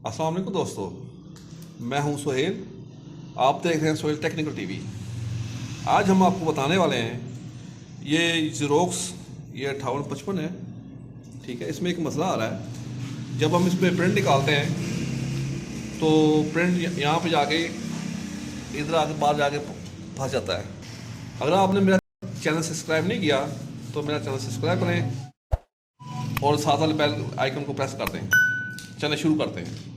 अस्सलाम वालेकुम दोस्तों, मैं हूं सोहेल। आप देख रहे हैं सोहेल टेक्निकल टीवी। आज हम आपको बताने वाले हैं ये ज़ेरोक्स ये 5855 है। ठीक है, इसमें एक मसला आ रहा है। जब हम इस पर प्रिंट निकालते हैं तो प्रिंट यहाँ पे जाके इधर आके बाहर जाके फंस जाता है। अगर आपने मेरा चैनल सब्सक्राइब नहीं किया तो मेरा चैनल सब्सक्राइब करें और साथ वाले बेल आइकन को प्रेस कर दें। चलिए शुरू करते हैं।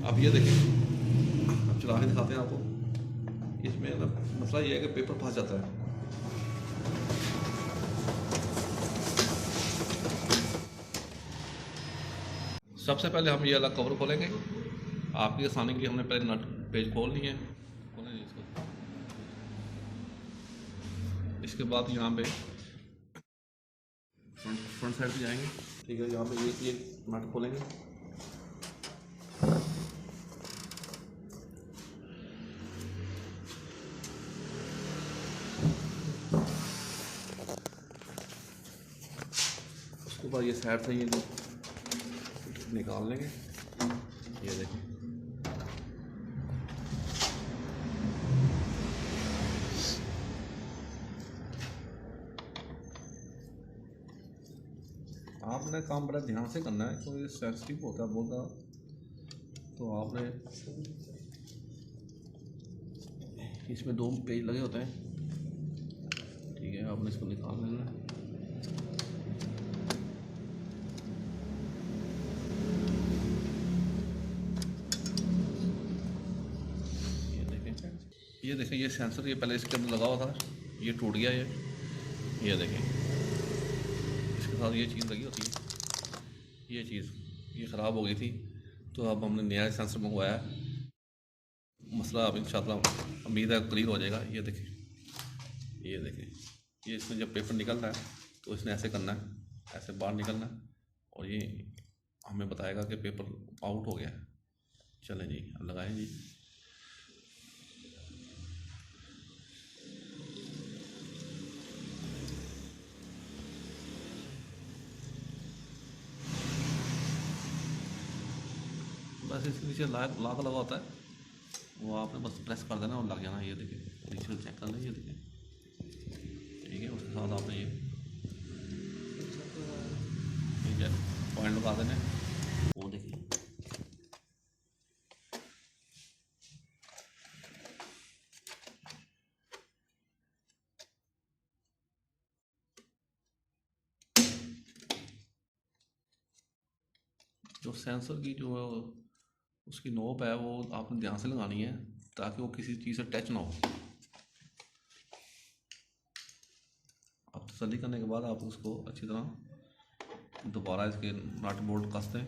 अब ये देखिए, अब चला के दिखाते हैं आपको। इसमें ना मसला ये है कि पेपर फंस जाता है। सबसे पहले हम ये अलग कवर खोलेंगे। आपकी आसानी के लिए हमने पहले नट पेज खोल लिए। खोलें इसको। इसके बाद यहाँ पे फ्रंट साइड पे जाएंगे। ठीक है, यहाँ पे ये नट खोलेंगे। उसके बाद ये साइड से ये निकाल लेंगे। ये देखें, आपने काम बड़ा ध्यान से करना है क्योंकि सेंसिटिव होता है बहुत। तो आपने इसमें 2 पेज लगे होते हैं। ठीक है, आपने इसको निकाल लेना है। ये देखें, ये सेंसर ये पहले इसके अंदर लगा हुआ था, ये टूट गया। ये देखें, इसके साथ ये चीज़ लगी होती है। ये चीज़ ये ख़राब हो गई थी, तो अब हमने नया सेंसर मंगवाया है। मसला अब इंशाल्लाह उम्मीद है क्लियर हो जाएगा। ये देखें, ये इसमें जब पेपर निकलना है तो इसने ऐसे करना है, ऐसे बाहर निकलना है और ये हमें बताएगा कि पेपर आउट हो गया है। चलें जी, अब लगाएं जी। बस इसके नीचे लाक लगा होता है, वो आपने बस प्रेस कर देना और लग जाना। ये देखिए, नीचे चेक कर लें। ये देखिए, ठीक है। उसके साथ आपने ये ठीक है पॉइंट लगा देना। वो देखिए, जो सेंसर की जो उसकी नोब है वो आपने ध्यान से लगानी है ताकि वो किसी चीज़ से टच ना हो। अब तसल्ली करने के बाद आप उसको अच्छी तरह दोबारा इसके नट बोल्ट कस दें।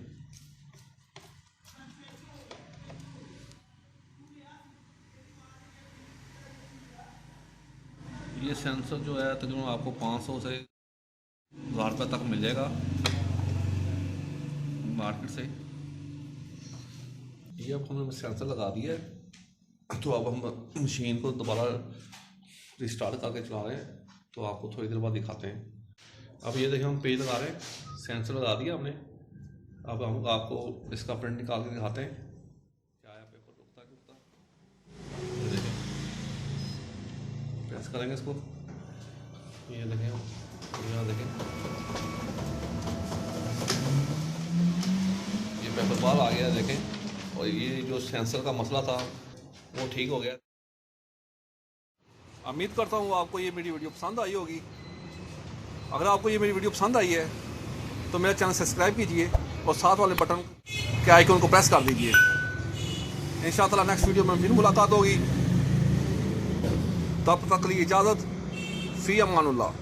ये सेंसर जो है तकरीबन आपको 500 से 1000 रुपये तक मिल जाएगा मार्केट से। ये अब हमने सेंसर लगा दिया है, तो अब हम मशीन को दोबारा रिस्टार्ट करके चला रहे हैं। तो आपको थोड़ी देर बाद दिखाते हैं। अब ये देखिए, हम पेज लगा रहे हैं, सेंसर लगा दिया हमने। अब हम आपको इसका प्रिंट निकाल के दिखाते हैं क्या है। पेपर रुकता है रुकता। ये देखें, प्रेस करेंगे इसको। ये देखें, यहाँ देखें, ये पेपर बाहर आ गया है। देखें, और ये जो सेंसर का मसला था वो ठीक हो गया। उम्मीद करता हूँ आपको ये मेरी वीडियो पसंद आई होगी। अगर आपको ये मेरी वीडियो पसंद आई है तो मेरा चैनल सब्सक्राइब कीजिए और साथ वाले बटन के आइकन को प्रेस कर दीजिए। इंशाअल्लाह नेक्स्ट वीडियो में फिर मुलाकात होगी। तब तक के लिए इजाज़त। फ़ी अमानुल्लाह।